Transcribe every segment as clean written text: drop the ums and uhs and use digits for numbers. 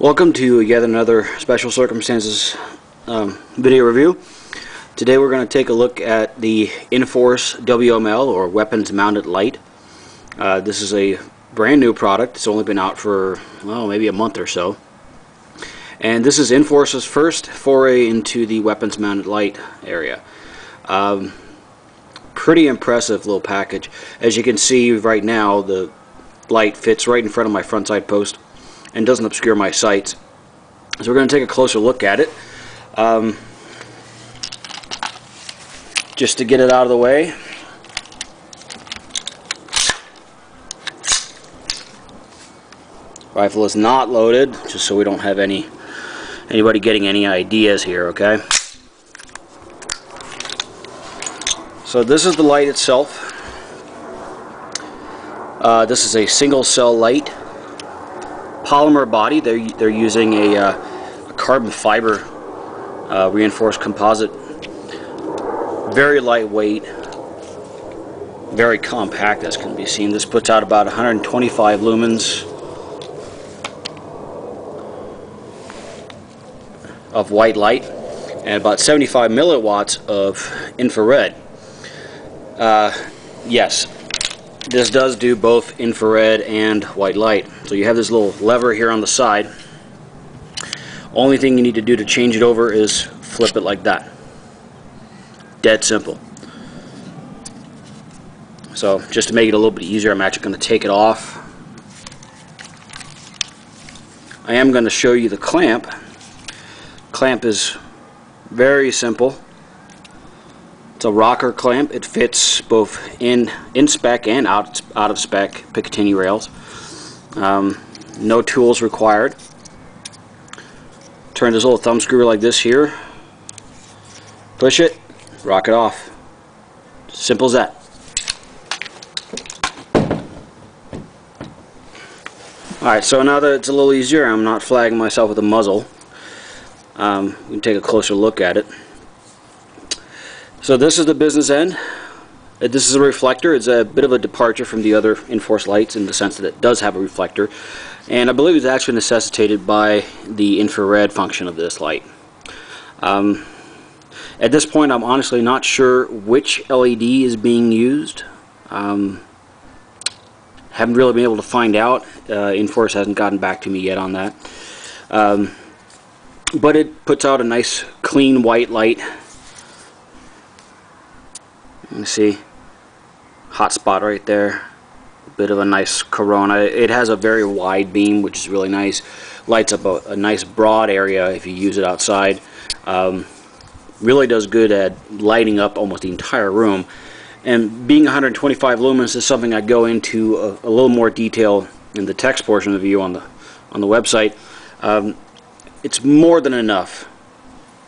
Welcome to yet another special circumstances video review. Today we're going to take a look at the Inforce WML, or weapons mounted light. This is a brand new product. It's only been out for, well, maybe a month or so. And this is Inforce's first foray into the weapons mounted light area. Pretty impressive little package. As you can see right now, the light fits right in front of my front side post and doesn't obscure my sights. So we're going to take a closer look at it. Just to get it out of the way, rifle is not loaded, just so we don't have anybody getting any ideas here, okay? So this is the light itself. This is a single cell light, polymer body. They're using a carbon fiber reinforced composite. Very lightweight, very compact, as can be seen. This puts out about 125 lumens of white light and about 75 milliwatts of infrared. Yes, this does do both infrared and white light. So you have this little lever here on the side. Only thing you need to do to change it over is flip it like that. Dead simple. So just to make it a little bit easier, I'm actually going to take it off. I am going to show you the clamp. Clamp is very simple. It's a rocker clamp. It fits both in spec and out of spec Picatinny rails. No tools required. Turn this little thumb screw like this here. Push it. Rock it off. Simple as that. Alright, so now that it's a little easier, I'm not flagging myself with a muzzle. We can take a closer look at it. So this is the business end. This is a reflector. It's a bit of a departure from the other Inforce lights in the sense that it does have a reflector. And I believe it's actually necessitated by the infrared function of this light. At this point, I'm honestly not sure which LED is being used. Haven't really been able to find out. Inforce hasn't gotten back to me yet on that. But it puts out a nice clean white light. You see, hot spot right there. A bit of a nice corona. It has a very wide beam, which is really nice. Lights up a nice broad area if you use it outside. Really does good at lighting up almost the entire room. And being 125 lumens is something I go into a little more detail in the text portion of the video on the website. It's more than enough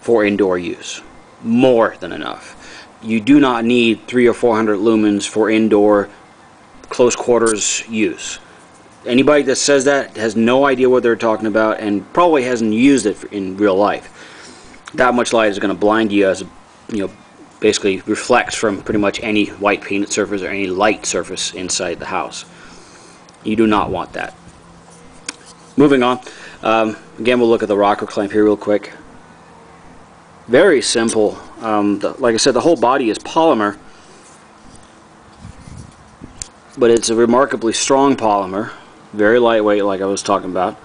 for indoor use. More than enough. You do not need 300 or 400 lumens for indoor close quarters use. Anybody that says that has no idea what they're talking about and probably hasn't used it in real life. That much light is going to blind you, as basically reflects from pretty much any white painted surface or any light surface inside the house. You do not want that. Moving on. Again, we'll look at the rocker clamp here real quick. Very simple. Like I said, the whole body is polymer, but it's a remarkably strong polymer, very lightweight, like I was talking about.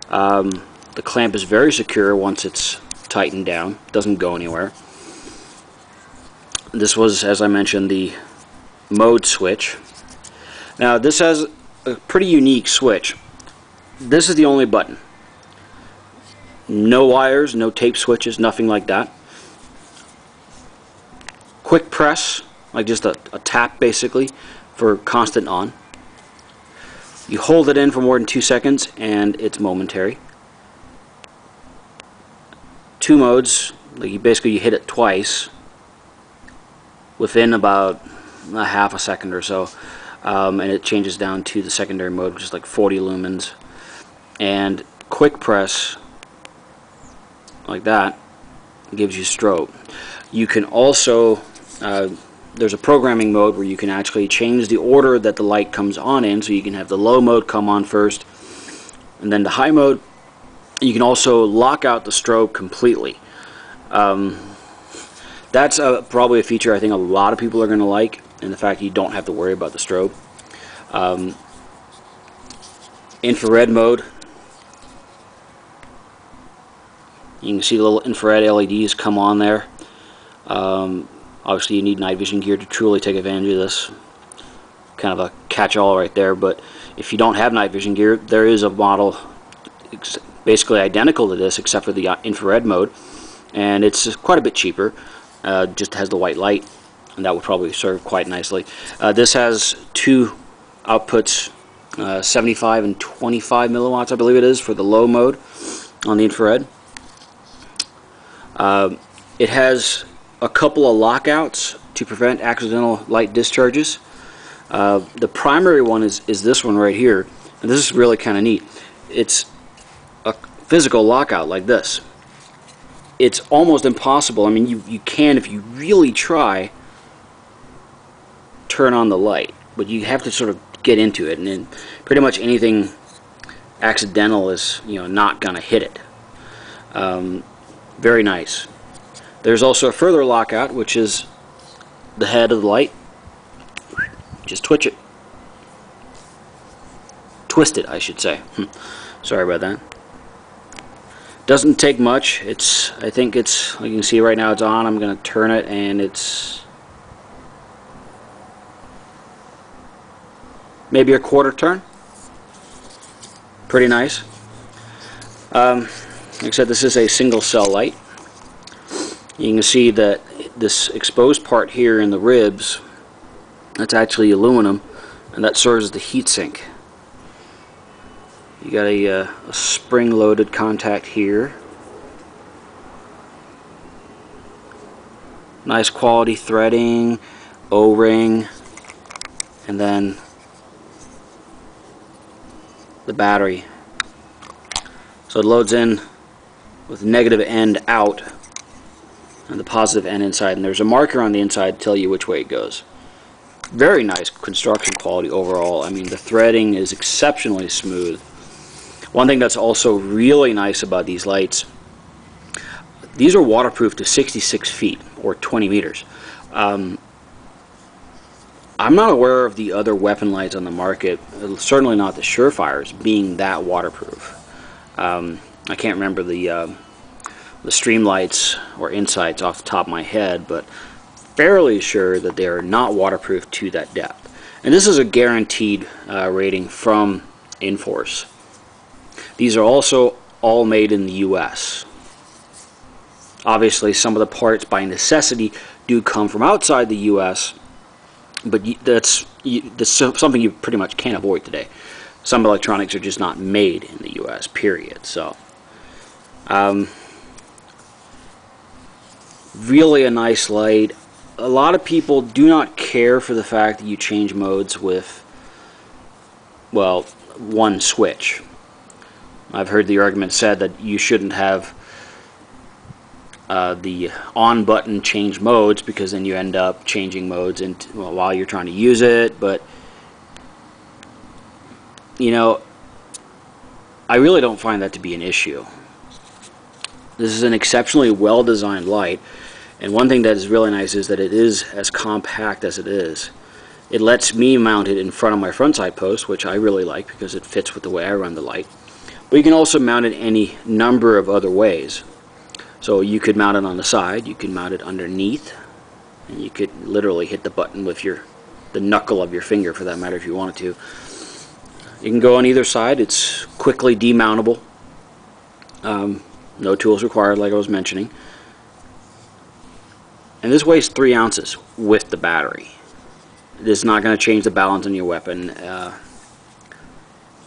The clamp is very secure once it's tightened down, doesn't go anywhere. This was, as I mentioned, the mode switch. Now this has a pretty unique switch. This is the only button. No wires, no tape switches, nothing like that. Quick press, like just a tap basically, for constant on. You hold it in for more than 2 seconds and it's momentary. 2 modes, like you hit it twice within about a half a second or so, and it changes down to the secondary mode, which is like 40 lumens. And quick press like that gives you strobe. You can also there's a programming mode where you can actually change the order that the light comes on in, so you can have the low mode come on first and then the high mode, You can also lock out the strobe completely. That's probably a feature I think a lot of people are going to like, and the fact you don't have to worry about the strobe. Infrared mode. You can see the little infrared LEDs come on there. Obviously you need night vision gear to truly take advantage of this. Kind of a catch-all right there, but if you don't have night vision gear, there is a model basically identical to this except for the infrared mode, and it's quite a bit cheaper. Just has the white light, and that would probably serve quite nicely. This has two outputs, 75 and 25 milliwatts, I believe it is, for the low mode on the infrared. It has a couple of lockouts to prevent accidental light discharges. The primary one is this one right here, and this is really kind of neat. It's a physical lockout like this. It's almost impossible. I mean, you can, if you really try, turn on the light, but you have to sort of get into it, and then pretty much anything accidental is, you know, not gonna hit it. Very nice. There's also a further lockout, which is the head of the light. Just twitch it. Twist it, I should say. Sorry about that. Doesn't take much. I think it's, you can see right now it's on. I'm going to turn it, and it's maybe a quarter turn. Pretty nice. Like I said, this is a single cell light. You can see that this exposed part here in the ribs, that's actually aluminum, and that serves as the heat sink. You got a spring-loaded contact here. Nice quality threading, O-ring, and then the battery. So it loads in with the negative end out and the positive end inside, and there's a marker on the inside to tell you which way it goes. Very nice construction quality overall. I mean, the threading is exceptionally smooth. One thing that's also really nice about these lights, these are waterproof to 66 feet or 20 meters. I'm not aware of the other weapon lights on the market, certainly not the Surefires, being that waterproof. I can't remember the Streamlights or Insights off the top of my head, but fairly sure that they are not waterproof to that depth. And this is a guaranteed rating from Inforce. These are also all made in the US. Obviously, some of the parts by necessity do come from outside the US, but that's something you pretty much can't avoid today. Some electronics are just not made in the US, period. So, really a nice light. A lot of people do not care for the fact that you change modes with, well, one switch. I've heard the argument said that you shouldn't have the on button change modes, because then you end up changing modes while you're trying to use it. But you know, I really don't find that to be an issue. This is an exceptionally well designed light, and one thing that is really nice is that it is as compact as it is. It lets me mount it in front of my front side post, which I really like because it fits with the way I run the light. But you can also mount it any number of other ways. So you could mount it on the side, you could mount it underneath, and you could literally hit the button with the knuckle of your finger, for that matter, if you wanted to. You can go on either side. It's quickly demountable. No tools required, like I was mentioning. And this weighs 3 ounces with the battery. It's not going to change the balance on your weapon.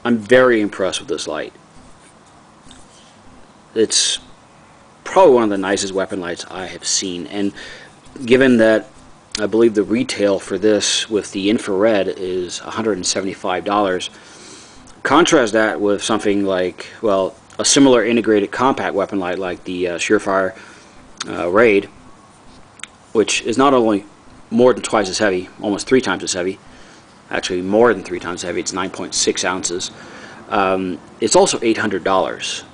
I'm very impressed with this light. It's probably one of the nicest weapon lights I have seen, and given that I believe the retail for this with the infrared is $175, contrast that with something like, well, a similar integrated compact weapon light like the Surefire Raid, which is not only more than twice as heavy, almost 3 times as heavy, actually more than 3 times as heavy, it's 9.6 ounces. It's also $800.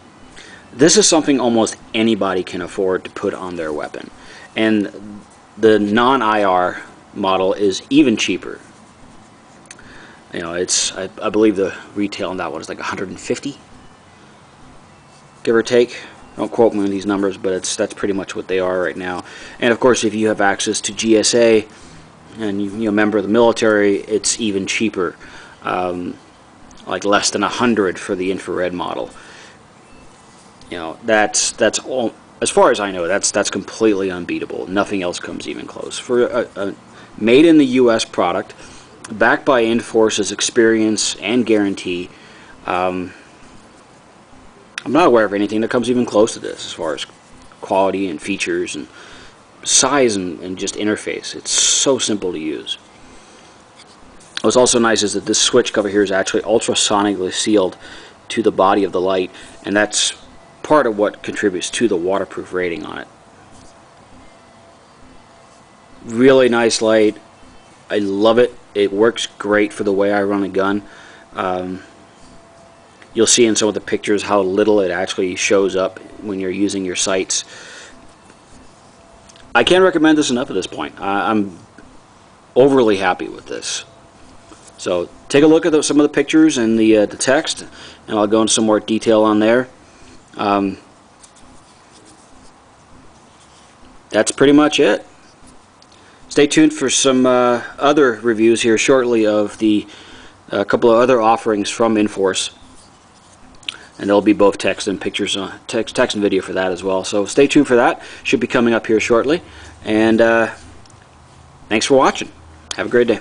This is something almost anybody can afford to put on their weapon, and the non-IR model is even cheaper. You know, it's I believe the retail on that one is like 150, give or take. Don't quote me on these numbers, but that's pretty much what they are right now. And of course, if you have access to GSA and you're a member of the military, it's even cheaper, like less than 100 for the infrared model. You know, that's all. As far as I know, that's completely unbeatable. Nothing else comes even close. For a made in the U.S. product, backed by Inforce's experience and guarantee, I'm not aware of anything that comes even close to this as far as quality and features and size and just interface. It's so simple to use. What's also nice is that this switch cover here is actually ultrasonically sealed to the body of the light, and that's part of what contributes to the waterproof rating on it. Really nice light. I love it. It works great for the way I run a gun. You'll see in some of the pictures how little it actually shows up when you're using your sights. I can't recommend this enough at this point. I'm overly happy with this. So take a look at some of the pictures and the text, and I'll go into some more detail on there. That's pretty much it. Stay tuned for some other reviews here shortly of the couple of other offerings from Inforce, and there'll be both text and pictures, text and video for that as well. So stay tuned for that. Should be coming up here shortly. And thanks for watching. Have a great day.